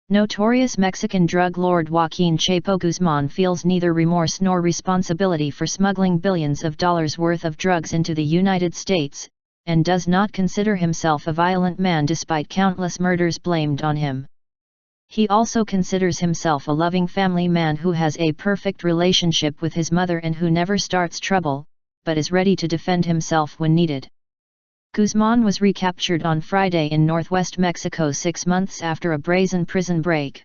Notorious Mexican drug lord Joaquin Chapo Guzman feels neither remorse nor responsibility for smuggling billions of dollars worth of drugs into the United States, and does not consider himself a violent man despite countless murders blamed on him. He also considers himself a loving family man who has a perfect relationship with his mother and who never starts trouble, but is ready to defend himself when needed. Guzman was recaptured on Friday in northwest Mexico 6 months after a brazen prison break.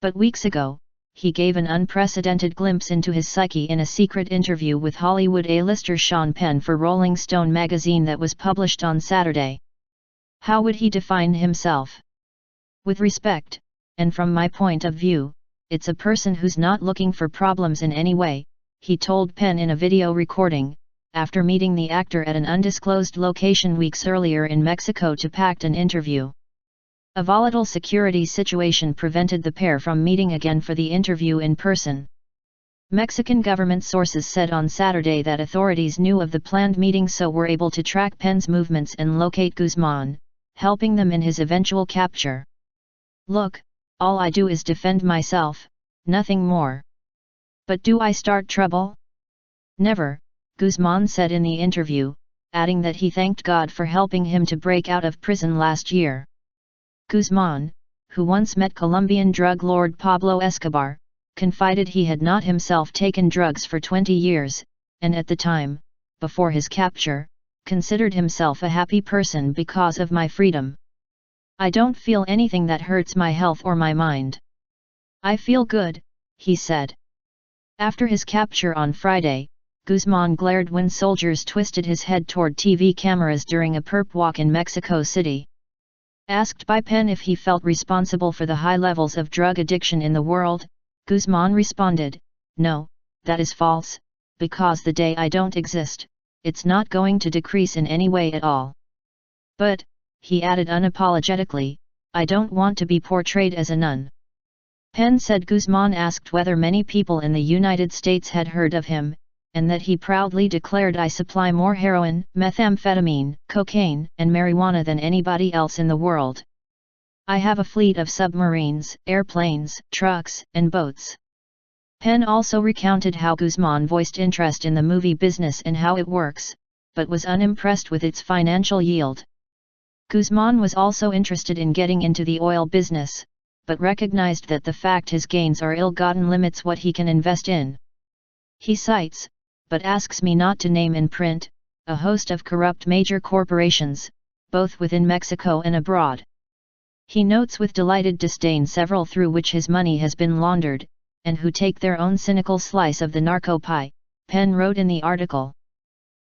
But weeks ago, he gave an unprecedented glimpse into his psyche in a secret interview with Hollywood A-lister Sean Penn for Rolling Stone magazine that was published on Saturday. How would he define himself? With respect, and from my point of view, it's a person who's not looking for problems in any way, he told Penn in a video recording, after meeting the actor at an undisclosed location weeks earlier in Mexico to pact an interview. A volatile security situation prevented the pair from meeting again for the interview in person. Mexican government sources said on Saturday that authorities knew of the planned meeting so were able to track Penn's movements and locate Guzman, helping them in his eventual capture. "Look, all I do is defend myself, nothing more. But do I start trouble? Never," Guzman said in the interview, adding that he thanked God for helping him to break out of prison last year. Guzman, who once met Colombian drug lord Pablo Escobar, confided he had not himself taken drugs for 20 years, and at the time, before his capture, considered himself a happy person because of my freedom. "I don't feel anything that hurts my health or my mind. I feel good," he said. After his capture on Friday, Guzman glared when soldiers twisted his head toward TV cameras during a perp walk in Mexico City. Asked by Penn if he felt responsible for the high levels of drug addiction in the world, Guzman responded, "No, that is false, because the day I don't exist, it's not going to decrease in any way at all. But," he added unapologetically, "I don't want to be portrayed as a nun." Penn said Guzman asked whether many people in the United States had heard of him, and that he proudly declared, "I supply more heroin, methamphetamine, cocaine, and marijuana than anybody else in the world. I have a fleet of submarines, airplanes, trucks, and boats." Penn also recounted how Guzman voiced interest in the movie business and how it works, but was unimpressed with its financial yield. Guzman was also interested in getting into the oil business, but recognized that the fact his gains are ill-gotten limits what he can invest in. He cites, "but asks me not to name in print, a host of corrupt major corporations, both within Mexico and abroad." He notes with delighted disdain several through which his money has been laundered, and who take their own cynical slice of the narco pie, Penn wrote in the article.